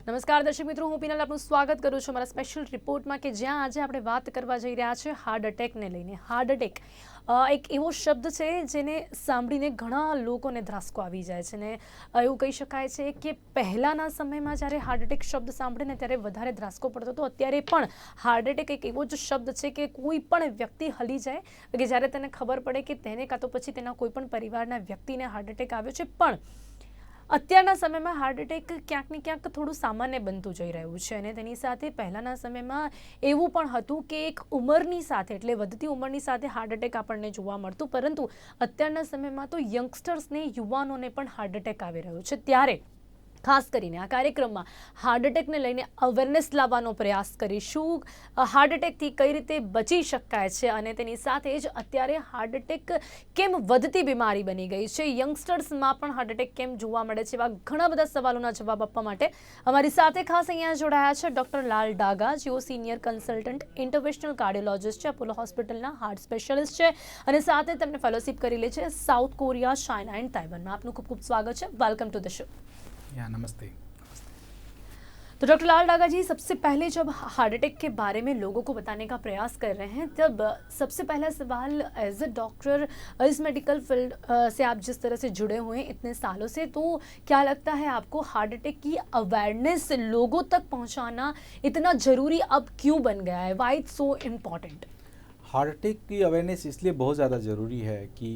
નમસ્કાર દર્શક મિત્રો, હું પીનલ આપનું સ્વાગત કરું છું અમારા સ્પેશિયલ રિપોર્ટમાં કે જ્યાં આજે આપણે વાત કરવા જઈ રહ્યા છે હાર્ટ અટેકને લઈને. હાર્ટ અટેક એક એવો શબ્દ છે જેને સાંભળીને ઘણા લોકોને ધ્રાસકો આવી જાય છે ને એવું કહી શકાય છે કે પહેલાંના સમયમાં જ્યારે હાર્ટ અટેક શબ્દ સાંભળે ને ત્યારે વધારે ધ્રાસકો પડતો હતો. અત્યારે પણ હાર્ટ અટેક એક એવો જ શબ્દ છે કે કોઈ પણ વ્યક્તિ હલી જાય કે જ્યારે તેને ખબર પડે કે તેને કાં તો પછી તેના કોઈ પણ પરિવારના વ્યક્તિને હાર્ટ અટેક આવ્યો છે. પણ અત્યારના સમયમાં હાર્ટ અટેક ક્યાંક ને ક્યાંક થોડું સામાન્ય બનતું જઈ રહ્યું છે અને તેની સાથે પહેલાંના સમયમાં એવું પણ હતું કે એક ઉંમરની સાથે એટલે વધતી ઉંમરની સાથે હાર્ટ અટેક આપણને જોવા મળતું, પરંતુ અત્યારના સમયમાં તો યંગસ્ટર્સને યુવાનોને પણ હાર્ટ અટેક આવી રહ્યો છે. ત્યારે ખાસ કરીને આ કાર્યક્રમમાં હાર્ટ અટેકને લઈને અવેરનેસ લાવવાનો પ્રયાસ કરીશું. હાર્ટ અટેકથી કઈ રીતે બચી શકાય છે અને તેની સાથે જ અત્યારે હાર્ટ અટેક કેમ વધતી બીમારી બની ગઈ છે, યંગસ્ટર્સમાં પણ હાર્ટ અટેક કેમ જોવા મળે છે, એવા ઘણા બધા સવાલોના જવાબ આપવા માટે અમારી સાથે ખાસ અહીંયા જોડાયા છે ડૉક્ટર લાલ ડાગા, જેઓ સિનિયર કન્સલ્ટન્ટ ઇન્ટરવેન્શનલ કાર્ડિયોલોજિસ્ટ છે, અપોલો હોસ્પિટલના હાર્ટ સ્પેશિયાલિસ્ટ છે અને સાથે તેમને ફેલોશિપ કરેલી છે સાઉથ કોરિયા, ચાઇના એન્ડ તાઇવાનમાં. આપનું ખૂબ ખૂબ સ્વાગત છે. Welcome to the show. नमस्ते. तो डॉक्टर लाल डागा जी, सबसे पहले जब हार्ट अटैक के बारे में लोगों को बताने का प्रयास कर रहे हैं, तब सबसे पहला सवाल एज अ डॉक्टर इस मेडिकल फील्ड से आप जिस तरह से जुड़े हुए हैं इतने सालों से, तो क्या लगता है आपको हार्ट अटैक की अवेयरनेस लोगों तक पहुंचाना इतना ज़रूरी अब क्यों बन गया है? Why it's so important? Heart attack की अवेयरनेस इसलिए बहुत ज़्यादा ज़रूरी है कि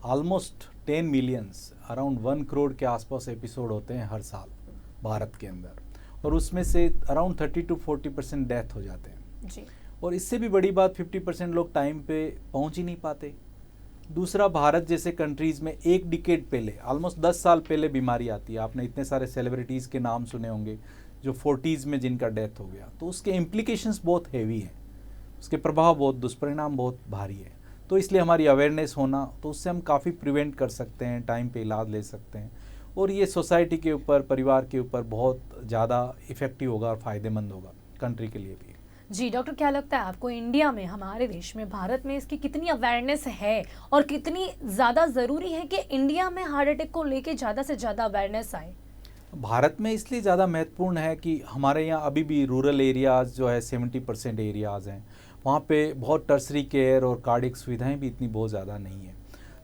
ऑलमोस्ट 10 मिलियंस अराउंड 1 करोड़ के आसपास एपिसोड होते हैं हर साल भारत के अंदर, और उसमें से अराउंड 30 to 40% डेथ हो जाते हैं जी. और इससे भी बड़ी बात 50% लोग टाइम पे पहुंच ही नहीं पाते. दूसरा, भारत जैसे कंट्रीज़ में एक डिकेड पहले, ऑलमोस्ट 10 साल पहले बीमारी आती है. आपने इतने सारे सेलिब्रिटीज़ के नाम सुने होंगे जो 40s में जिनका डेथ हो गया, तो उसके इम्प्लीकेशंस बहुत हैवी हैं, उसके प्रभाव बहुत, दुष्परिणाम बहुत भारी है. तो इसलिए हमारी अवेयरनेस होना, तो उससे हम काफ़ी प्रिवेंट कर सकते हैं, टाइम पे इलाज ले सकते हैं, और ये सोसाइटी के ऊपर, परिवार के ऊपर बहुत ज़्यादा इफ़ेक्टिव होगा और फ़ायदेमंद होगा कंट्री के लिए भी. जी डॉक्टर, क्या लगता है आपको इंडिया में, हमारे देश में, भारत में इसकी कितनी अवेयरनेस है और कितनी ज़्यादा ज़रूरी है कि इंडिया में हार्ट अटैक को लेके ज़्यादा से ज़्यादा अवेयरनेस आए? भारत में इसलिए ज़्यादा महत्वपूर्ण है कि हमारे यहाँ अभी भी रूरल एरियाज़ जो है 70% एरियाज़ हैं, वहाँ पे बहुत टर्सरी केयर और कार्डियक सुविधाएं भी इतनी बहुत ज़्यादा नहीं है.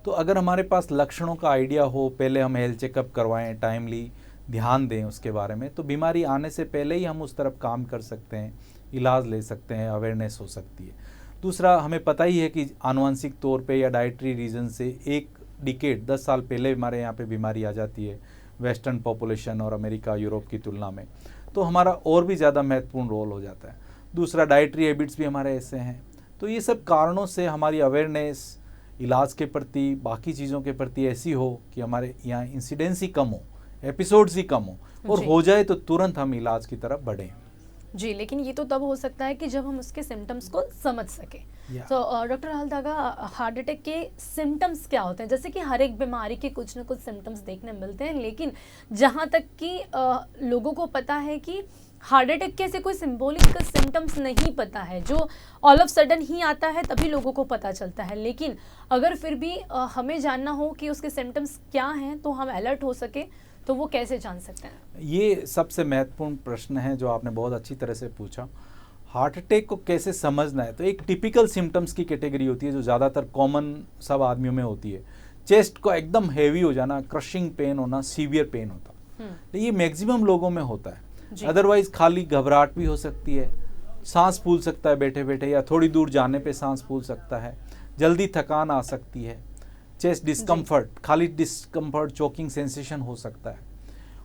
तो अगर हमारे पास लक्षणों का आइडिया हो, पहले हम हेल्थ चेकअप करवाएं, टाइमली ध्यान दें उसके बारे में, तो बीमारी आने से पहले ही हम उस तरफ काम कर सकते हैं, इलाज ले सकते हैं, अवेयरनेस हो सकती है. दूसरा, हमें पता ही है कि आनुवंशिक तौर पे या डाइटरी रीज़न से एक डिकेड 10 साल पहले हमारे यहाँ पे बीमारी आ जाती है वेस्टर्न पॉपुलेशन और अमेरिका, यूरोप की तुलना में, तो हमारा और भी ज़्यादा महत्वपूर्ण रोल हो जाता है. दूसरा, डाइटरी हैबिट्स भी हमारे ऐसे हैं. तो ये सब कारणों से हमारी अवेयरनेस इलाज के प्रति, बाकी चीज़ों के प्रति ऐसी हो कि हमारे यहाँ इंसिडेंस ही कम हो, एपिसोड्स ही कम हो, और हो जाए तो तुरंत हम इलाज की तरफ बढ़ें. जी, लेकिन ये तो तब हो सकता है कि जब हम उसके सिम्टम्स को समझ सकें. तो डॉक्टर लाल डागा, हार्ट अटैक के सिम्टम्स क्या होते हैं? जैसे कि हर एक बीमारी के कुछ न कुछ सिम्टम्स देखने मिलते हैं, लेकिन जहाँ तक कि लोगों को पता है कि हार्ट अटैक के ऐसे कोई सिंबॉलिक सिम्टम्स नहीं पता है, जो ऑल ऑफ सडन ही आता है तभी लोगों को पता चलता है. लेकिन अगर फिर भी हमें जानना हो कि उसके सिम्टम्स क्या हैं तो हम अलर्ट हो सके, तो वो कैसे जान सकते हैं? ये सबसे महत्वपूर्ण प्रश्न है जो आपने बहुत अच्छी तरह से पूछा. हार्ट अटैक को कैसे समझना है, तो एक टिपिकल सिम्टम्स की कैटेगरी होती है जो ज़्यादातर कॉमन सब आदमियों में होती है. चेस्ट को एकदम हैवी हो जाना, क्रशिंग पेन होना, सीवियर पेन होता, ये मैक्सिमम लोगों में होता है. अदरवाइज खाली घबराहट भी हो सकती है, सांस फूल सकता है बैठे बैठे, या थोड़ी दूर जाने पे सांस फूल सकता है, जल्दी थकान आ सकती है, चेस्ट डिस्कम्फर्ट, खाली डिस्कम्फर्ट, चोकिंग सेंसेशन हो सकता है.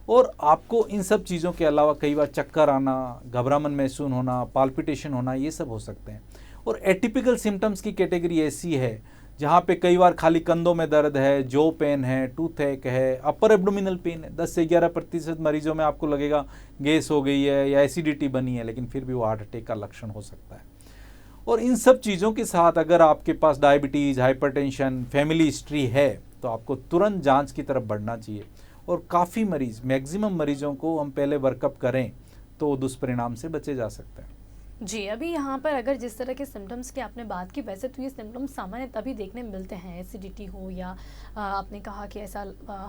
और आपको इन सब चीज़ों के अलावा कई बार चक्कर आना, घबराहट महसूस होना, पाल्पिटेशन होना, ये सब हो सकते हैं. और एटिपिकल सिम्टम्स की कैटेगरी ऐसी है जहाँ पे कई बार खाली कंधों में दर्द है, जो पेन है, टूथएक है, अपर एब्डोमिनल पेन है. 10 से 11% मरीजों में आपको लगेगा गैस हो गई है या एसिडिटी बनी है, लेकिन फिर भी वो हार्ट अटैक का लक्षण हो सकता है. और इन सब चीज़ों के साथ अगर आपके पास डायबिटीज़, हाइपरटेंशन, फैमिली हिस्ट्री है, तो आपको तुरंत जांच की तरफ बढ़ना चाहिए. और काफ़ी मरीज, मैक्सिमम मरीजों को हम पहले वर्कअप करें तो दुष्परिणाम से बचे जा सकते हैं. जी, अभी यहाँ पर अगर जिस तरह के सिम्टम्स की आपने बात की, वैसे तो ये सिम्टम्स सामान्य तभी देखने में मिलते हैं, एसिडिटी हो या आपने कहा कि ऐसा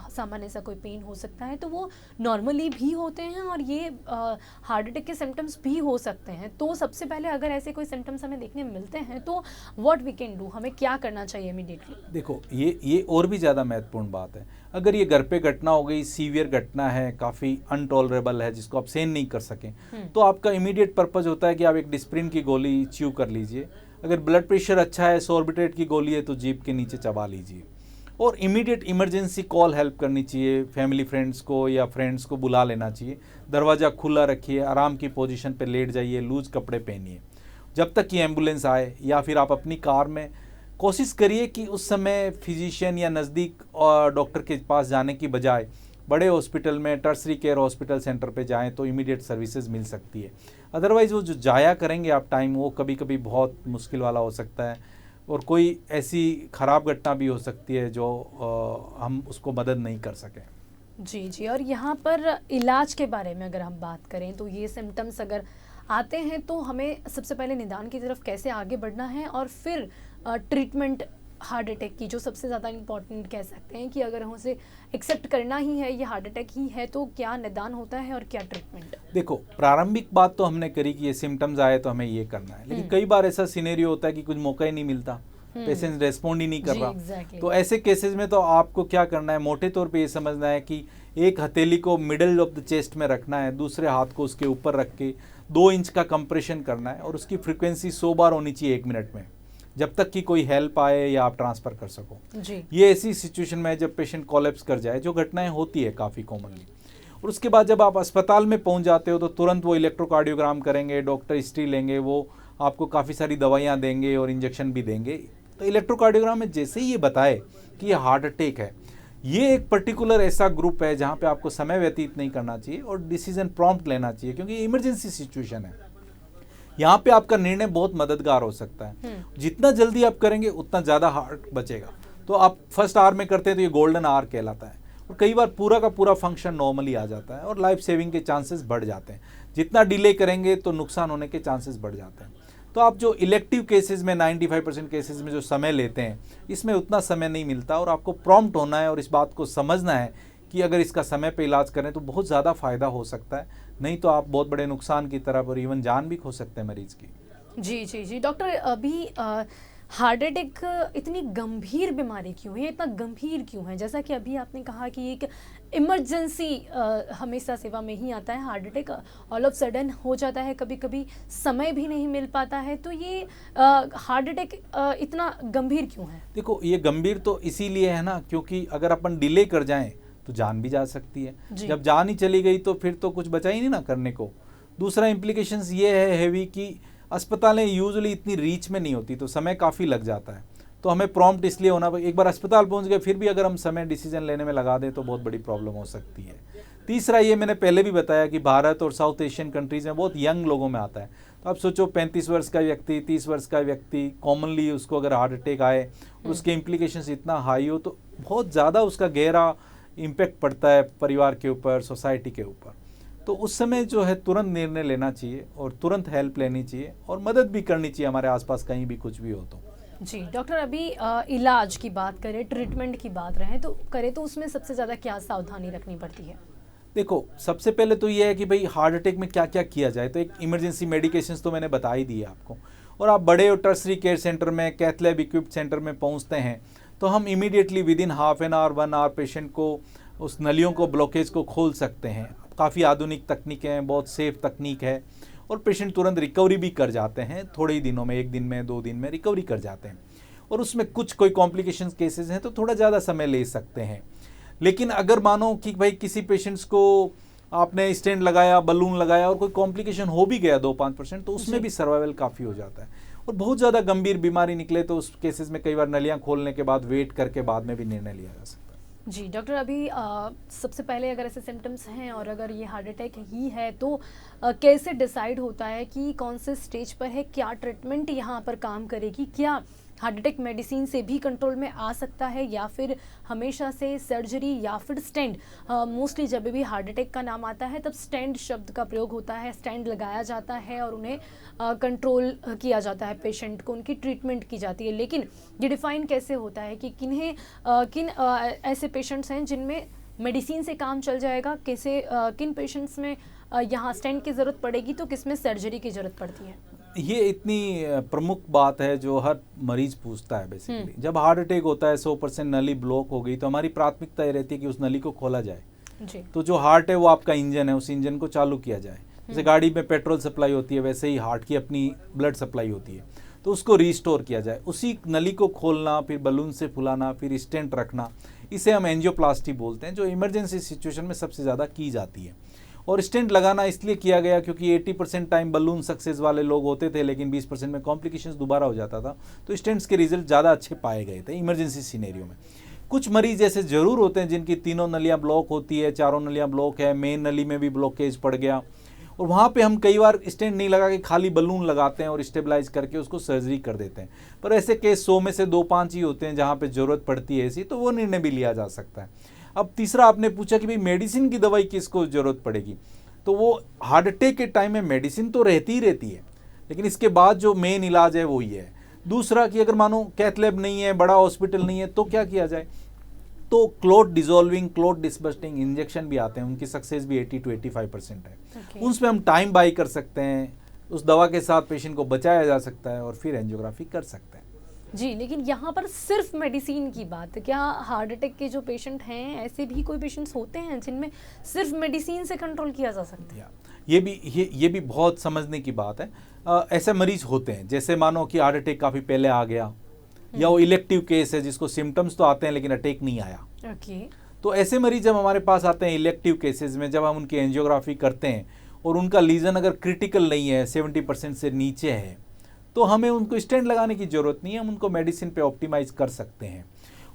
सामान्य सा कोई पेन हो सकता है, तो वो नॉर्मली भी होते हैं और ये हार्ट अटैक के सिम्टम्स भी हो सकते हैं। तो सबसे पहले अगर ऐसे कोई सिम्टम्स हमें देखने में मिलते हैं तो व्हाट वी कैन डू, हमें क्या करना चाहिए इमीडिएटली? देखो, ये और भी ज़्यादा महत्वपूर्ण बात है। अगर ये घर पे घटना हो गई, सीवियर घटना है, काफ़ी अनटॉलरेबल है, जिसको आप सहन नहीं कर सकें, तो आपका इमीडिएट पर्पस होता है कि आप एक डिस्प्रिन की गोली च्यू कर लीजिए। अगर ब्लड प्रेशर अच्छा है, सॉर्बिट्रेट की गोली है, तो जीभ के नीचे चबा लीजिए। और इमीडिएट इमरजेंसी कॉल हेल्प करनी चाहिए, फैमिली फ्रेंड्स को या फ्रेंड्स को बुला लेना चाहिए। दरवाज़ा खुला रखिए, आराम की पोजीशन पे लेट जाइए, लूज कपड़े पहनिए जब तक कि एम्बुलेंस आए, या फिर आप अपनी कार में कोशिश करिए कि उस समय फिजिशियन या नज़दीक डॉक्टर के पास जाने की बजाय बड़े हॉस्पिटल में, टर्सरी केयर हॉस्पिटल सेंटर पे जाएं, तो इमीडिएट सर्विसेज मिल सकती है। अदरवाइज़ वो जो जाया करेंगे आप टाइम, वो कभी कभी बहुत मुश्किल वाला हो सकता है और कोई ऐसी ख़राब घटना भी हो सकती है जो हम उसको मदद नहीं कर सकें। जी जी, और यहाँ पर इलाज के बारे में अगर हम बात करें तो ये सिम्टम्स अगर आते हैं तो हमें सबसे पहले निदान की तरफ कैसे आगे बढ़ना है, और फिर ट्रीटमेंट हार्ट अटैक की जो सबसे ज़्यादा इम्पॉर्टेंट कह सकते हैं कि अगर हम उसे एक्सेप्ट करना ही है, ये हार्ट अटैक ही है, तो क्या निदान होता है और क्या ट्रीटमेंट? देखो, प्रारंभिक बात तो हमने करी कि ये सिम्टम्स आए तो हमें ये करना है, लेकिन कई बार ऐसा सिनेरियो होता है कि कुछ मौका ही नहीं मिलता, पेशेंट रेस्पॉन्ड ही नहीं कर रहा। एग्जैक्टली। तो ऐसे केसेस में तो आपको क्या करना है, मोटे तौर पे ये समझना है कि एक हथेली को मिडल ऑफ द चेस्ट में रखना है, दूसरे हाथ को उसके ऊपर रख के 2 इंच का कंप्रेशन करना है, और उसकी फ्रीक्वेंसी 100 बार होनी चाहिए 1 मिनट में, जब तक कि कोई हेल्प आए या आप ट्रांसफ़र कर सको। जी। ये ऐसी सिचुएशन में है जब पेशेंट कोलैप्स कर जाए, जो घटनाएं होती है काफ़ी कॉमनली। और उसके बाद जब आप अस्पताल में पहुंच जाते हो तो तुरंत वो इलेक्ट्रोकार्डियोग्राम करेंगे, डॉक्टर हिस्ट्री लेंगे, वो आपको काफ़ी सारी दवाइयाँ देंगे और इंजेक्शन भी देंगे। तो इलेक्ट्रोकार्डियोग्राम में जैसे ही ये बताए कि ये हार्ट अटैक है, ये एक पर्टिकुलर ऐसा ग्रुप है जहाँ पे आपको समय व्यतीत नहीं करना चाहिए और डिसीजन प्रॉम्प्ट लेना चाहिए, क्योंकि इमरजेंसी सिचुएशन है। यहाँ पे आपका निर्णय बहुत मददगार हो सकता है। जितना जल्दी आप करेंगे उतना ज़्यादा हार्ट बचेगा। तो आप फर्स्ट आवर में करते हैं तो ये गोल्डन आवर कहलाता है, और कई बार पूरा का पूरा फंक्शन नॉर्मली आ जाता है और लाइफ सेविंग के चांसेस बढ़ जाते हैं। जितना डिले करेंगे तो नुकसान होने के चांसेस बढ़ जाते हैं। तो आप जो इलेक्टिव केसेस में 95% केसेस में जो समय लेते हैं, इसमें उतना समय नहीं मिलता, और आपको प्रॉम्प्ट होना है और इस बात को समझना है कि अगर इसका समय पे इलाज करें तो बहुत ज़्यादा फ़ायदा हो सकता है, नहीं तो आप बहुत बड़े नुकसान की तरफ और इवन जान भी खो सकते हैं मरीज़ की। जी जी जी, डॉक्टर अभी हार्ट अटैक इतनी गंभीर बीमारी क्यों है, इतना गंभीर क्यों है? जैसा कि अभी आपने कहा कि एक इमरजेंसी हमेशा सेवा में ही आता है, heart attack all of sudden हो जाता है, कभी कभी समय भी नहीं मिल पाता है, तो ये हार्ट अटैक इतना गंभीर क्यों है? देखो, ये गंभीर तो इसीलिए है ना, क्योंकि अगर अपन डिले कर जाएं तो जान भी जा सकती है। जब जान ही चली गई तो फिर तो कुछ बचा ही नहीं ना करने को। दूसरा इम्प्लीकेशंस ये है हेवी कि अस्पतालें यूजुअली इतनी रीच में नहीं होती, तो समय काफ़ी लग जाता है। तो हमें प्रॉम्प्ट इसलिए होना, एक बार अस्पताल पहुंच गए फिर भी अगर हम समय डिसीजन लेने में लगा दें तो बहुत बड़ी प्रॉब्लम हो सकती है। तीसरा, ये मैंने पहले भी बताया कि भारत और साउथ एशियन कंट्रीज़ में बहुत यंग लोगों में आता है। तो आप सोचो 35 वर्ष का व्यक्ति, 30 वर्ष का व्यक्ति, कॉमनली उसको अगर हार्ट अटैक आए, उसके इम्प्लीकेशंस इतना हाई हो तो बहुत ज़्यादा उसका गहरा इम्पैक्ट पड़ता है परिवार के ऊपर, सोसाइटी के ऊपर। तो उस समय जो है तुरंत निर्णय लेना चाहिए और तुरंत हेल्प लेनी चाहिए और मदद भी करनी चाहिए हमारे आसपास कहीं भी कुछ भी हो तो। जी डॉक्टर, अभी इलाज की बात करें, ट्रीटमेंट की बात करें तो उसमें सबसे ज़्यादा क्या सावधानी रखनी पड़ती है? देखो, सबसे पहले तो ये है कि भाई हार्ट अटैक में क्या क्या किया जाए। तो एक इमरजेंसी मेडिकेशंस तो मैंने बता ही दिए आपको, और आप बड़े और टर्सरी केयर सेंटर में, कैथ लैब इक्विप्ड सेंटर में पहुंचते हैं तो हम immediately within half an hour 1 hour patient को उस नलियों को, ब्लॉकेज को खोल सकते हैं। काफ़ी आधुनिक तकनीकें हैं, बहुत सेफ तकनीक है, और पेशेंट तुरंत रिकवरी भी कर जाते हैं। थोड़े ही दिनों में, 1 दिन में, 2 दिन में रिकवरी कर जाते हैं। और उसमें कुछ कोई कॉम्प्लिकेशंस केसेस हैं तो थोड़ा ज़्यादा समय ले सकते हैं। लेकिन अगर मानो कि भाई किसी पेशेंट्स को आपने स्टेंट लगाया, बलून लगाया और कोई कॉम्प्लिकेशन हो भी गया 2-5%, तो उसमें भी सर्वाइवल काफ़ी हो जाता है। और बहुत ज़्यादा गंभीर बीमारी निकले तो उस केसेस में कई बार नलियाँ खोलने के बाद वेट करके बाद में भी निर्णय लिया जा सकता है। जी डॉक्टर, अभी सबसे पहले अगर ऐसे सिम्टम्स हैं और अगर ये हार्ट अटैक ही है तो कैसे डिसाइड होता है कि कौन से स्टेज पर है, क्या ट्रीटमेंट यहाँ पर काम करेगी, क्या हार्ट अटैक मेडिसिन से भी कंट्रोल में आ सकता है, या फिर हमेशा से सर्जरी या फिर स्टेंट? मोस्टली जब भी हार्ट अटैक का नाम आता है तब स्टेंट शब्द का प्रयोग होता है, स्टेंट लगाया जाता है और उन्हें कंट्रोल किया जाता है, पेशेंट को उनकी ट्रीटमेंट की जाती है। लेकिन ये डिफाइन कैसे होता है कि किन ऐसे पेशेंट्स हैं जिनमें मेडिसिन से काम चल जाएगा, किन पेशेंट्स में यहाँ स्टेंट की ज़रूरत पड़ेगी तो किस में सर्जरी की ज़रूरत पड़ती है? ये इतनी प्रमुख बात है जो हर मरीज पूछता है बेसिकली। जब हार्ट अटैक होता है 100% नली ब्लॉक हो गई तो हमारी प्राथमिकता ये रहती है कि उस नली को खोला जाए जी। तो जो हार्ट है वो आपका इंजन है, उस इंजन को चालू किया जाए। जैसे गाड़ी में पेट्रोल सप्लाई होती है वैसे ही हार्ट की अपनी ब्लड सप्लाई होती है, तो उसको रिस्टोर किया जाए। उसी नली को खोलना, फिर बलून से फुलाना, फिर स्टेंट रखना, इसे हम एंजियोप्लास्टी बोलते हैं, जो इमरजेंसी सिचुएशन में सबसे ज़्यादा की जाती है। और स्टेंट लगाना इसलिए किया गया क्योंकि 80% टाइम बलून सक्सेस वाले लोग होते थे, लेकिन 20% में कॉम्प्लिकेशंस दोबारा हो जाता था, तो स्टेंट्स के रिजल्ट ज़्यादा अच्छे पाए गए थे इमरजेंसी सिनेरियो में। कुछ मरीज ऐसे ज़रूर होते हैं जिनकी तीनों नलियाँ ब्लॉक होती है, चारों नलियाँ ब्लॉक है, मेन नली में भी ब्लॉकेज पड़ गया, और वहाँ पे हम कई बार स्टेंट नहीं लगा के खाली बलून लगाते हैं और स्टेबलाइज करके उसको सर्जरी कर देते हैं। पर ऐसे केस 100 में से 2-5 ही होते हैं जहाँ पे ज़रूरत पड़ती है ऐसी, तो वो निर्णय भी लिया जा सकता है। अब तीसरा आपने पूछा कि भाई मेडिसिन की दवाई किसको ज़रूरत पड़ेगी, तो वो हार्ट अटैक के टाइम में मेडिसिन तो रहती ही रहती है, लेकिन इसके बाद जो मेन इलाज है वो ही है। दूसरा कि अगर मानो कैथ लैब नहीं है, बड़ा हॉस्पिटल नहीं है, तो क्या किया जाए, तो क्लॉट डिसॉल्विंग, क्लॉट डिसबस्टिंग इंजेक्शन भी आते हैं, उनकी सक्सेस भी 80 to 85% है। उसमें हम टाइम बाई कर सकते हैं, उस दवा के साथ पेशेंट को बचाया जा सकता है और फिर एंजियोग्राफी कर सकते हैं। जी, लेकिन यहाँ पर सिर्फ मेडिसिन की बात है, क्या हार्ट अटैक के जो पेशेंट हैं ऐसे भी कोई पेशेंट्स होते हैं जिनमें सिर्फ मेडिसिन से कंट्रोल किया जा सकता है? ये भी बहुत समझने की बात है। ऐसे मरीज होते हैं जैसे मानो कि हार्ट अटैक काफ़ी पहले आ गया, या वो इलेक्टिव केस है जिसको सिम्टम्स तो आते हैं लेकिन अटैक नहीं आया। ओके। तो ऐसे मरीज जब हमारे पास आते हैं इलेक्टिव केसेस में, जब हम उनकी एंजियोग्राफी करते हैं और उनका लीजन अगर क्रिटिकल नहीं है, 70% से नीचे है, तो हमें उनको स्टेंट लगाने की ज़रूरत नहीं है, हम उनको मेडिसिन पे ऑप्टिमाइज कर सकते हैं।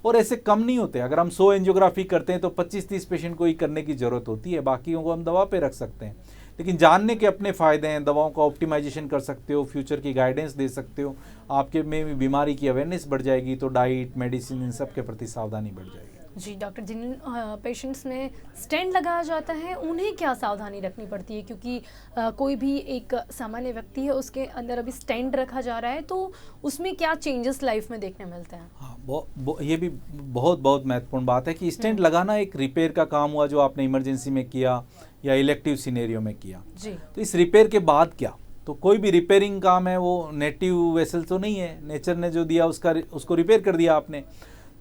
और ऐसे कम नहीं होते, अगर हम 100 एंजियोग्राफी करते हैं तो 25-30 पेशेंट को ही करने की ज़रूरत होती है, बाकियों को हम दवा पे रख सकते हैं। लेकिन जानने के अपने फ़ायदे हैं, दवाओं का ऑप्टिमाइजेशन कर सकते हो, फ्यूचर की गाइडेंस दे सकते हो, आपके में बीमारी की अवेयरनेस बढ़ जाएगी, तो डाइट, मेडिसिन, इन सब के प्रति सावधानी बढ़ जाएगी। जी डॉक्टर, जिन पेशेंट्स में स्टेंट लगाया जाता है उन्हें क्या सावधानी रखनी पड़ती है, क्योंकि कोई भी एक सामान्य व्यक्ति है उसके अंदर अभी स्टेंट रखा जा रहा है, तो उसमें क्या चेंजेस लाइफ में देखने मिलते हैं? हाँ, ये भी बहुत महत्वपूर्ण बात है कि स्टेंट लगाना एक रिपेयर का काम हुआ जो आपने इमरजेंसी में किया या इलेक्टिव सिनेरियो में किया जी। तो इस रिपेयर के बाद क्या, तो कोई भी रिपेयरिंग काम है वो नेटिव वेसल तो नहीं है, नेचर ने जो दिया उसको रिपेयर कर दिया आपने।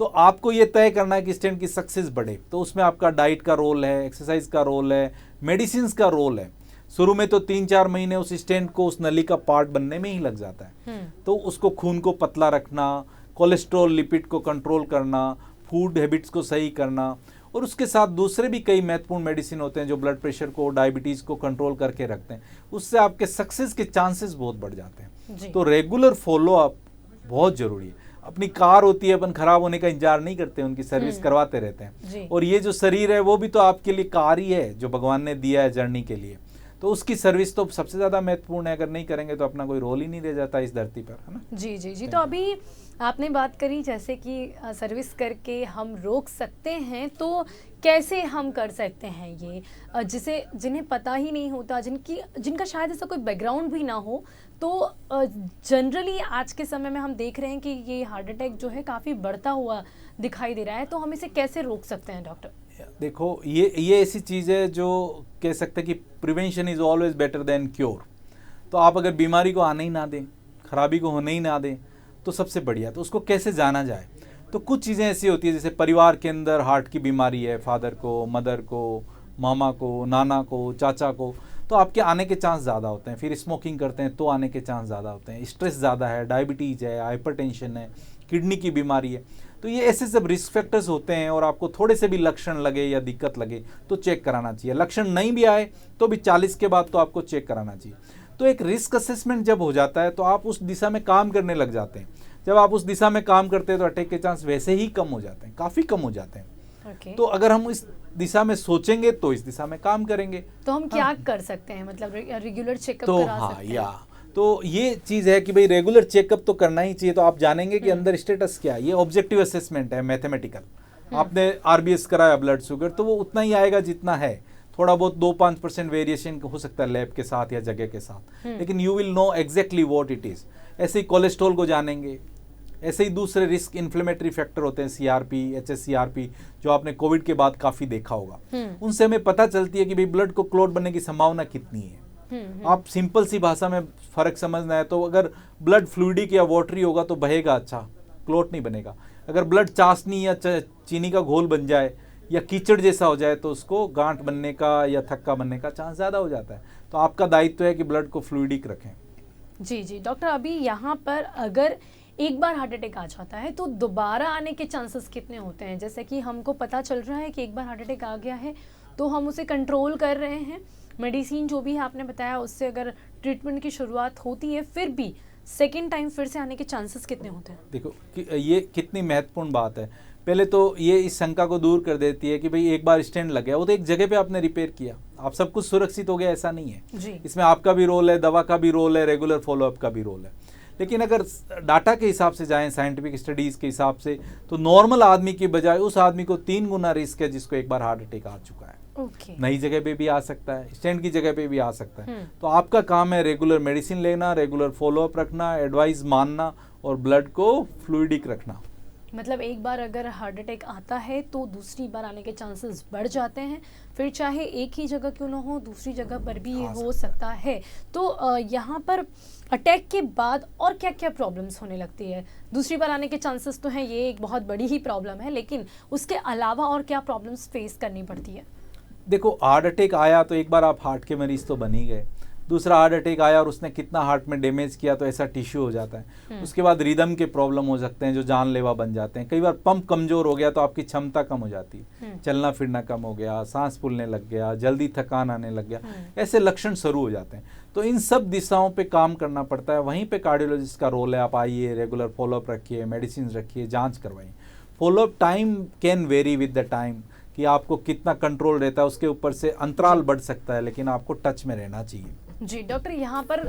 तो आपको ये तय करना है कि स्टेंट की सक्सेस बढ़े, तो उसमें आपका डाइट का रोल है, एक्सरसाइज का रोल है, मेडिसिन का रोल है। शुरू में तो 3-4 महीने उस स्टेंट को उस नली का पार्ट बनने में ही लग जाता है, तो उसको खून को पतला रखना, कोलेस्ट्रॉल लिपिड को कंट्रोल करना, फूड हैबिट्स को सही करना, और उसके साथ दूसरे भी कई महत्वपूर्ण मेडिसिन होते हैं जो ब्लड प्रेशर को, डायबिटीज़ को कंट्रोल करके रखते हैं, उससे आपके सक्सेस के चांसेस बहुत बढ़ जाते हैं। तो रेगुलर फॉलो अप बहुत ज़रूरी है। अपनी कार होती है, अपन खराब होने का इंतजार नहीं करते, उनकी सर्विस करवाते रहते हैं। और ये जो शरीर है वो भी तो आपके लिए कार ही है जो भगवान ने दिया है जर्नी के लिए, तो उसकी सर्विस तो सबसे ज़्यादा महत्वपूर्ण है। अगर नहीं करेंगे तो अपना कोई रोल ही नहीं रह जाता इस धरती पर, है ना? जी जी जी। तो अभी आपने बात करी जैसे कि सर्विस करके हम रोक सकते हैं, तो कैसे हम कर सकते हैं ये, जिन्हें पता ही नहीं होता, जिनका शायद ऐसा कोई बैकग्राउंड भी ना हो, तो जनरली आज के समय में हम देख रहे हैं कि ये हार्ट अटैक जो है काफ़ी बढ़ता हुआ दिखाई दे रहा है, तो हम इसे कैसे रोक सकते हैं डॉक्टर? देखो, ये ऐसी चीज़ है जो कह सकते हैं कि prevention is always better than cure. तो आप अगर बीमारी को आने ही ना दें, खराबी को होने ही ना दें, तो सबसे बढ़िया। तो उसको कैसे जाना जाए, तो कुछ चीज़ें ऐसी होती है जैसे परिवार के अंदर हार्ट की बीमारी है, फादर को, मदर को, मामा को, नाना को, चाचा को, तो आपके आने के चांस ज़्यादा होते हैं। फिर स्मोकिंग करते हैं तो आने के चांस ज़्यादा होते हैं। स्ट्रेस ज़्यादा है, डायबिटीज़ है, हाइपरटेंशन है, किडनी की बीमारी है, तो ये ऐसे सब रिस्क फैक्टर्स होते हैं। और आपको थोड़े से भी लक्षण लगे या दिक्कत लगे तो चेक कराना चाहिए। लक्षण नहीं भी आए तो भी 40 के बाद तो आपको चेक कराना चाहिए। तो एक रिस्क असेसमेंट जब हो जाता है तो आप उस दिशा में काम करने लग जाते हैं। जब आप उस दिशा में काम करते हैं तो अटैक के चांस वैसे ही कम हो जाते हैं, काफ़ी कम हो जाते हैं। तो अगर हम इस दिशा में सोचेंगे तो इस दिशा में काम करेंगे। तो हम क्या कर सकते हैं, मतलब रेगुलर चेकअप तो करा सकते हैं? तो ये चीज़ है कि भाई रेगुलर चेकअप तो करना ही चाहिए, तो आप जानेंगे कि अंदर स्टेटस क्या है। ये ऑब्जेक्टिव असेसमेंट है, मैथमेटिकल। आपने आरबीएस कराया ब्लड शुगर, तो वो उतना ही आएगा जितना है, थोड़ा बहुत 2-5% वेरिएशन हो सकता है लैब के साथ या जगह के साथ, लेकिन you will know exactly what it is. ऐसे ही कोलेस्ट्रॉल को जानेंगे, ऐसे ही दूसरे रिस्क इन्फ्लेमेटरी फैक्टर होते हैं, सीआरपी, एचएससीआरपी, जो आपने कोविड के बाद काफ़ी देखा होगा। उनसे हमें पता चलती है कि भाई ब्लड को क्लॉट बनने की संभावना कितनी है। आप सिंपल सी भाषा में फर्क समझना है तो अगर ब्लड फ्लूइडिक या वाटरी होगा तो बहेगा, अच्छा, क्लॉट नहीं बनेगा। अगर ब्लड चाशनी या चीनी का घोल बन जाए या कीचड़ जैसा हो जाए तो उसको गांठ बनने का या थक्का बनने का चांस ज़्यादा हो जाता है। तो आपका दायित्व है कि ब्लड को फ्लूइडिक रखें। जी जी डॉक्टर, अभी यहाँ पर अगर एक बार हार्ट अटैक आ जाता है तो दोबारा आने के चांसेस कितने होते हैं? जैसे कि हमको पता चल रहा है कि एक बार हार्ट अटैक आ गया है तो हम उसे कंट्रोल कर रहे हैं, मेडिसिन जो भी है आपने बताया उससे अगर ट्रीटमेंट की शुरुआत होती है, फिर भी सेकेंड टाइम फिर से आने के चांसेस कितने होते हैं? देखो ये कितनी महत्वपूर्ण बात है। पहले तो ये इस शंका को दूर कर देती है कि भाई एक बार स्टेंट लग गया, वो तो एक जगह पे आपने रिपेयर किया, आप सब कुछ सुरक्षित हो गया, ऐसा नहीं है जी। इसमें आपका भी रोल है, दवा का भी रोल है, रेगुलर फॉलोअप का भी रोल है। लेकिन अगर डाटा के हिसाब से जाएं, साइंटिफिक स्टडीज़ के हिसाब से, तो नॉर्मल आदमी की बजाय उस आदमी को 3 गुना रिस्क है जिसको एक बार हार्ट अटैक आ चुका है। नई जगह पे भी आ सकता है, स्टेंट की जगह पे भी आ सकता है। तो आपका काम है रेगुलर मेडिसिन लेना, रेगुलर फॉलोअप रखना, एडवाइस मानना और ब्लड को फ्लूइडिक रखना। मतलब एक बार अगर हार्ट अटैक आता है तो दूसरी बार आने के चांसेस बढ़ जाते हैं, फिर चाहे एक ही जगह क्यों ना हो, दूसरी जगह पर भी ये हो सकता है। तो यहाँ पर अटैक के बाद और क्या क्या प्रॉब्लम्स होने लगती है? दूसरी बार आने के चांसेस तो हैं, ये एक बहुत बड़ी ही प्रॉब्लम है, लेकिन उसके अलावा और क्या प्रॉब्लम्स फेस करनी पड़ती है? देखो, हार्ट अटैक आया तो एक बार आप हार्ट के मरीज तो बन ही गए। दूसरा हार्ट अटैक आया और उसने कितना हार्ट में डैमेज किया तो ऐसा टिश्यू हो जाता है। उसके बाद रिदम के प्रॉब्लम हो सकते हैं जो जानलेवा बन जाते हैं। कई बार पंप कमजोर हो गया तो आपकी क्षमता कम हो जाती है, चलना फिरना कम हो गया, सांस फूलने लग गया, जल्दी थकान आने लग गया, ऐसे लक्षण शुरू हो जाते हैं। तो इन सब दिशाओं पे काम करना पड़ता है। वहीं पे कार्डियोलॉजिस्ट का रोल है। आप आइए, रेगुलर फॉलोअप रखिए, मेडिसिन रखिए, जाँच करवाइए। Follow up time can very with the time, कि आपको कितना कंट्रोल रहता है उसके ऊपर से अंतराल बढ़ सकता है, लेकिन आपको टच में रहना चाहिए। जी डॉक्टर, यहाँ पर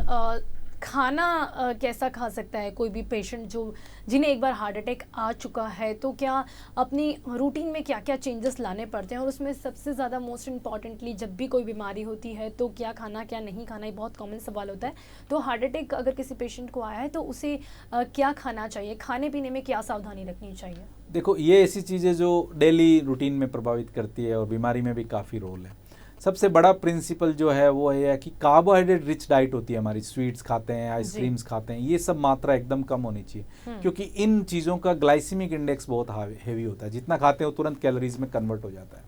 खाना कैसा खा सकता है कोई भी पेशेंट जो जिन्हें एक बार हार्ट अटैक आ चुका है? तो क्या अपनी रूटीन में क्या क्या चेंजेस लाने पड़ते हैं? और उसमें सबसे ज़्यादा मोस्ट इम्पॉर्टेंटली जब भी कोई बीमारी होती है तो क्या खाना क्या नहीं खाना, ये बहुत कॉमन सवाल होता है। तो हार्ट अटैक अगर किसी पेशेंट को आया है तो उसे क्या खाना चाहिए, खाने पीने में क्या सावधानी रखनी चाहिए? देखो, ये ऐसी चीज़ें जो डेली रूटीन में प्रभावित करती है और बीमारी में भी काफ़ी रोल है। सबसे बड़ा प्रिंसिपल जो है वो ये है कि कार्बोहाइड्रेट रिच डाइट होती है हमारी। स्वीट्स खाते हैं, आइसक्रीम्स खाते हैं, ये सब मात्रा एकदम कम होनी चाहिए, क्योंकि इन चीज़ों का ग्लाइसीमिक इंडेक्स बहुत हेवी होता है। जितना खाते हैं वो तुरंत कैलोरीज में कन्वर्ट हो जाता है।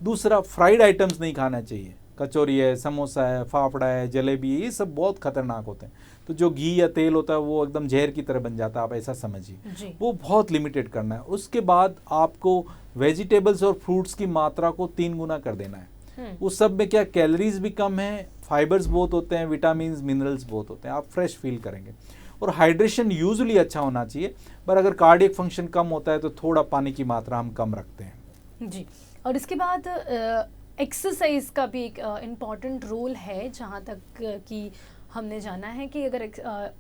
दूसरा, फ्राइड आइटम्स नहीं खाना चाहिए। कचौरी है, समोसा है, फाफड़ा है, जलेबी है, ये सब बहुत खतरनाक होते हैं। तो जो घी या तेल होता है वो एकदम जहर की तरह बन जाता है, आप ऐसा समझिए। वो बहुत लिमिटेड करना है। उसके बाद आपको वेजिटेबल्स और फ्रूट्स की मात्रा को 3 गुना कर देना है। उस सब में क्या कैलोरीज भी कम है, फाइबर्स बहुत होते हैं, विटामिन मिनरल्स बहुत होते हैं, आप फ्रेश फील करेंगे। और हाइड्रेशन यूजुअली अच्छा होना चाहिए, पर अगर कार्डियक फंक्शन कम होता है तो थोड़ा पानी की मात्रा हम कम रखते हैं। जी, और इसके बाद एक्सरसाइज का भी एक इम्पॉर्टेंट रोल है, जहाँ तक कि हमने जाना है कि अगर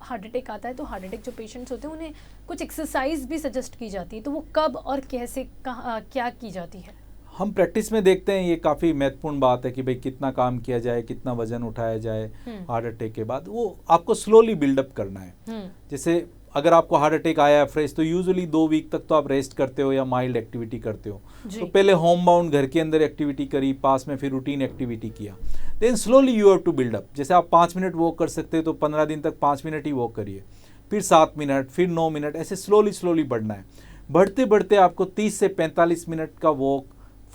हार्ट अटैक आता है तो हार्ट अटैक जो पेशेंट्स होते हैं उन्हें कुछ एक्सरसाइज भी सजेस्ट की जाती है, तो वो कब और कैसे क्या की जाती है? हम प्रैक्टिस में देखते हैं, ये काफ़ी महत्वपूर्ण बात है कि भाई कितना काम किया जाए, कितना वजन उठाया जाए हार्ट अटैक के बाद। वो आपको स्लोली बिल्डअप करना है। जैसे अगर आपको हार्ट अटैक आया है फ्रेश, तो यूजुअली 2 वीक तक तो आप रेस्ट करते हो या माइल्ड एक्टिविटी करते हो। तो पहले होम बाउंड घर के अंदर एक्टिविटी करी, पास में फिर रूटीन एक्टिविटी किया, then slowly you have to build up. जैसे आप 5 मिनट वॉक कर सकते हो तो 15 दिन तक 5 मिनट ही वॉक करिए, फिर 7 मिनट, फिर 9 मिनट, ऐसे स्लोली बढ़ना है। बढ़ते बढ़ते आपको 30 से 45 मिनट का वॉक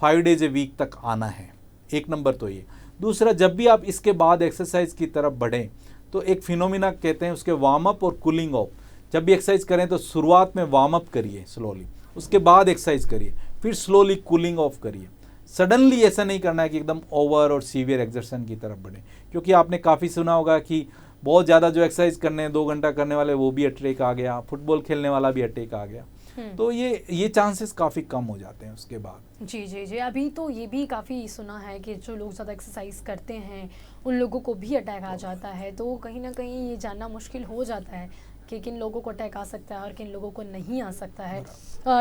5 डेज ए वीक तक आना है। एक नंबर तो ये। दूसरा, जब भी आप इसके बाद एक्सरसाइज की तरफ बढ़ें तो एक फिनोमिना कहते हैं उसके, वार्म अप और कूलिंग ऑफ। जब भी एक्सरसाइज करें तो शुरुआत में वार्म अप करिए स्लोली, उसके बाद एक्सरसाइज करिए, फिर स्लोली कूलिंग ऑफ करिए। सडनली ऐसा नहीं करना है कि एकदम ओवर और सीवियर एक्सर्शन की तरफ बढ़े, क्योंकि आपने काफ़ी सुना होगा कि बहुत ज़्यादा जो एक्सरसाइज करने 2 घंटा करने वाले वो भी अटैक आ गया, फुटबॉल खेलने वाला भी अटैक आ गया। तो ये चांसेस काफ़ी कम हो जाते हैं उसके बाद। जी जी जी, अभी तो ये भी काफ़ी सुना है कि जो लोग ज़्यादा एक्सरसाइज करते हैं उन लोगों को भी अटैक आ जाता है, तो कहीं ना कहीं ये जानना मुश्किल हो जाता है कि किन लोगों को अटैक आ सकता है और किन लोगों को नहीं आ सकता है।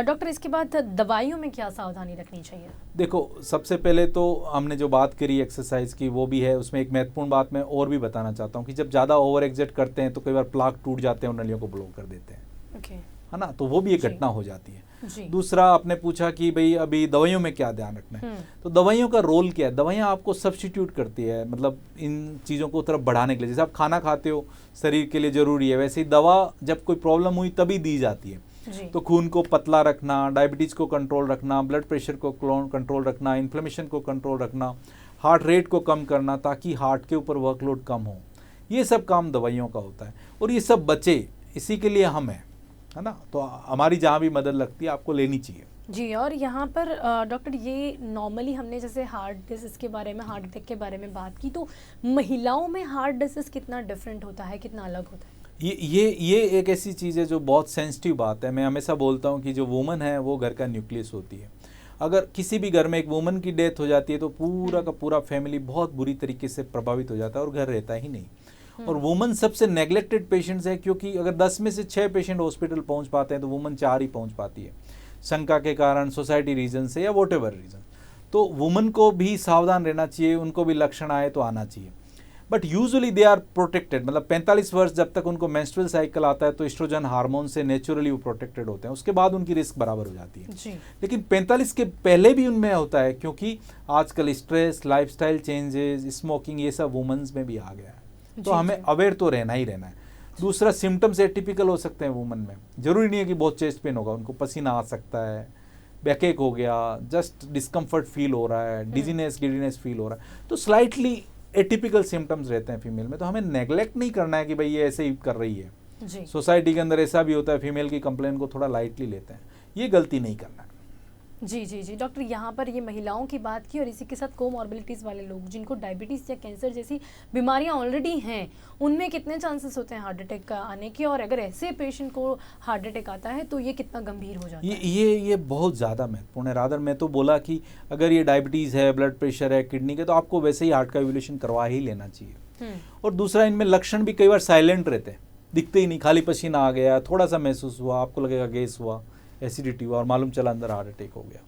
डॉक्टर, इसके बाद दवाइयों में क्या सावधानी रखनी चाहिए? देखो, सबसे पहले तो हमने जो बात करी एक्सरसाइज की वो भी है, उसमें एक महत्वपूर्ण बात मैं और भी बताना चाहता हूँ कि जब ज़्यादा ओवर एक्सर्ट करते हैं तो कई बार प्लाक टूट जाते हैं और नलियों को ब्लॉक कर देते हैं, ओके, है ना, तो वो भी एक जी। घटना हो जाती है। जी। दूसरा, आपने पूछा कि भाई अभी दवाइयों में क्या ध्यान रखना है, तो दवाइयों का रोल क्या है? दवाइयाँ आपको सब्स्टिट्यूट करती है, मतलब इन चीज़ों को तरफ बढ़ाने के लिए। जैसे आप खाना खाते हो, शरीर के लिए ज़रूरी है, वैसे ही दवा जब कोई प्रॉब्लम हुई तभी दी जाती है। जी। तो खून को पतला रखना, डायबिटीज़ को कंट्रोल रखना, ब्लड प्रेशर को कंट्रोल रखना, इन्फ्लेमेशन को कंट्रोल रखना, हार्ट रेट को कम करना ताकि हार्ट के ऊपर वर्कलोड कम हो, ये सब काम दवाइयों का होता है। और ये सब बचे, इसी के लिए हम हैं, है ना, तो हमारी जहाँ भी मदद लगती है आपको लेनी चाहिए। जी, और यहाँ पर डॉक्टर, ये नॉर्मली हमने जैसे हार्ट डिसीज़ के बारे में, हार्ट अटैक के बारे में बात की, तो महिलाओं में हार्ट डिसीज़ कितना डिफरेंट होता है, कितना अलग होता है? ये एक ऐसी चीज़ है जो बहुत सेंसिटिव बात है। मैं हमेशा बोलता हूँ कि जो वुमन है वो घर का न्यूक्लियस होती है। अगर किसी भी घर में एक वुमन की डेथ हो जाती है तो पूरा का पूरा फैमिली बहुत बुरी तरीके से प्रभावित हो जाता है और घर रहता ही नहीं। और वुमन सबसे नेग्लेक्टेड पेशेंट्स है, क्योंकि अगर 10 में से 6 पेशेंट हॉस्पिटल पहुंच पाते हैं तो वुमन 4 ही पहुंच पाती है, शंका के कारण, सोसाइटी रीजन से या वॉट एवर रीजन। तो वुमन को भी सावधान रहना चाहिए, उनको भी लक्षण आए तो आना चाहिए। But usually they are protected, मतलब 45 वर्ष जब तक उनको मेंस्ट्रुअल साइकिल आता है तो एस्ट्रोजन हार्मोन से नेचुरली वो प्रोटेक्टेड होते हैं, उसके बाद उनकी रिस्क बराबर हो जाती है। जी। लेकिन 45 के पहले भी उनमें होता है, क्योंकि आजकल स्ट्रेस, लाइफस्टाइल चेंजेस, स्मोकिंग, ये सब वुमेन्स में भी आ गया है। तो हमें अवेयर तो रहना ही रहना है। दूसरा, सिम्टम्स एटिपिकल हो सकते हैं वुमन में, जरूरी नहीं है कि बहुत चेस्ट पेन होगा, उनको पसीना आ सकता है, बैकएक हो गया, जस्ट डिस्कम्फर्ट फील हो रहा है, डिजीनेस गिडीनेस फील हो रहा है, तो स्लाइटली एटिपिकल सिम्टम्स रहते हैं फीमेल में। तो हमें नेग्लेक्ट नहीं करना है कि भाई ये ऐसे ही कर रही है। जी। सोसाइटी के अंदर ऐसा भी होता है, फीमेल की कंप्लेन को थोड़ा लाइटली लेते हैं, ये गलती नहीं करना है। जी जी जी, डॉक्टर, यहाँ पर ये महिलाओं की बात की और इसी के साथ कोमॉर्बिडिटीज़ वाले लोग जिनको डायबिटीज़ या कैंसर जैसी बीमारियाँ ऑलरेडी हैं, उनमें कितने चांसेस होते हैं हार्ट अटैक का आने के, और अगर ऐसे पेशेंट को हार्ट अटैक आता है तो ये कितना गंभीर हो जाता है? ये बहुत ज़्यादा महत्वपूर्ण है। रादर मैं तो बोला कि अगर ये डायबिटीज़ है, ब्लड प्रेशर है, किडनी के, तो आपको वैसे ही हार्ट का इवोल्यूशन करवा ही लेना चाहिए। और दूसरा, इनमें लक्षण भी कई बार साइलेंट रहते हैं, दिखते ही नहीं, खाली पसीना आ गया, थोड़ा सा महसूस हुआ, आपको लगेगा गैस हुआ, एसिडिटी हुआ, और मालूम चला अंदर हार्ट अटैक हो गया।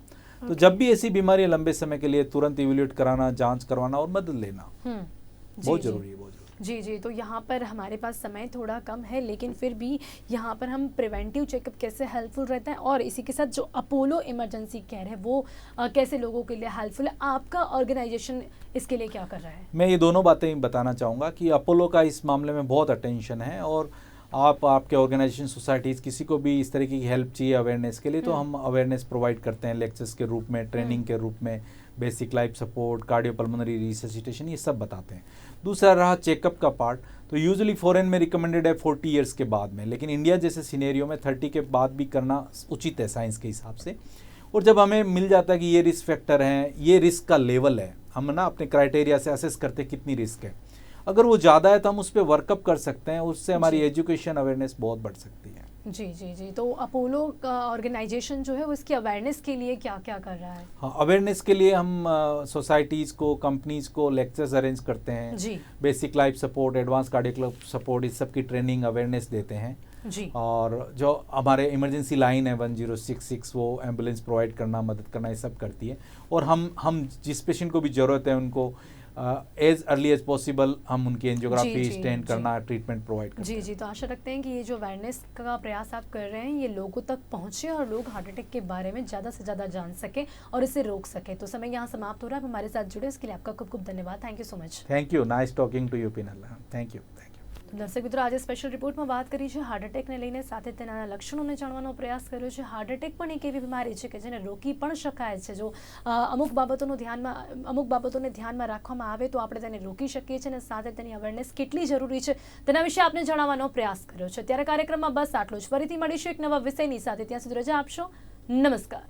तो जब भी ऐसी बीमारी लंबे समय के लिए तुरंत इवैल्यूएट कराना, जांच करवाना और मदद लेना बहुत जरूरी है, बहुत जरूरी। जी जी, तो यहाँ पर हमारे पास समय थोड़ा कम है, लेकिन फिर भी यहाँ पर हम प्रिवेंटिव चेकअप कैसे हेल्पफुल रहता है, और इसी के साथ जो अपोलो इमरजेंसी केयर है वो कैसे लोगों के लिए हेल्पफुल है, आपका ऑर्गेनाइजेशन इसके लिए क्या कर रहा है? मैं ये दोनों बातें बताना चाहूँगा कि अपोलो का इस मामले में बहुत अटेंशन है, और आपके ऑर्गेनाइजेशन, सोसाइटीज़, किसी को भी इस तरीके की हेल्प चाहिए अवेयरनेस के लिए, तो हम अवेयरनेस प्रोवाइड करते हैं लेक्चर्स के रूप में, ट्रेनिंग के रूप में, basic life support, cardiopulmonary resuscitation, ये सब बताते हैं। दूसरा रहा चेकअप का पार्ट, तो यूजुअली फॉरेन में रिकमेंडेड है 40 ईयर्स के बाद में, लेकिन इंडिया जैसे सिनेरियो में 30 के बाद भी करना उचित है साइंस के हिसाब से। और जब हमें मिल जाता है कि ये रिस्क फैक्टर हैं, ये रिस्क का लेवल है, हम ना अपने क्राइटेरिया से असेस करते हैं कितनी रिस्क है, अगर वो ज़्यादा है तो हम उस पर वर्कअप कर सकते हैं, उससे हमारी एजुकेशन अवेयरनेस बहुत बढ़ सकती है। जी जी जी, तो अपोलो का ऑर्गेनाइजेशन जो है वो इसकी अवेयरनेस के लिए क्या क्या कर रहा है? हाँ, अवेयरनेस के लिए हम सोसाइटीज़ को, कंपनीज़ को लेक्चर्स अरेंज करते हैं जी। Basic life support, advance cardiac support, इस सब की ट्रेनिंग, अवेयरनेस देते हैं जी। और जो हमारे इमरजेंसी लाइन है 1066, वो एम्बुलेंस प्रोवाइड करना, मदद करना, ये सब करती है। और हम जिस पेशेंट को भी ज़रूरत है उनको एज अर्ली एज पॉसिबल हम उनकी एंजियोग्राफी, स्टेंट करना, ट्रीटमेंट प्रोवाइड करते हैं। जी जी, तो आशा रखते हैं कि ये जो अवेयरनेस का प्रयास आप कर रहे हैं ये लोगों तक पहुंचे और लोग हार्ट अटैक के बारे में ज़्यादा से ज़्यादा जान सके और इसे रोक सके। तो समय यहाँ समाप्त हो रहा है, हमारे साथ जुड़े इसके लिए आपका खूब खूब धन्यवाद। Thank you so much. Thank you, nice talking to you Pinal. Thank you. દર્શક મિત્રો, આજે સ્પેશિયલ રિપોર્ટમાં વાત કરી છે હાર્ટ અટેકને લઈને, સાથે તેના લક્ષણોને જાણવાનો પ્રયાસ કર્યો છે। હાર્ટ અટેક પણ એક એવી બીમારી છે કે જેને રોકી પણ શકાય છે, જો અમુક બાબતોને ધ્યાનમાં રાખવામાં આવે તો આપણે તેને રોકી શકીએ છીએ, અને સાથે તેની અવેરનેસ કેટલી જરૂરી છે તેના વિશે આપને જણાવવાનો પ્રયાસ કર્યો છે। ત્યારે કાર્યક્રમમાં બસ આટલું જ, ફરીથી મળીશું એક નવા વિષયની સાથે, ત્યાં સુધી રજા આપશો, નમસ્કાર।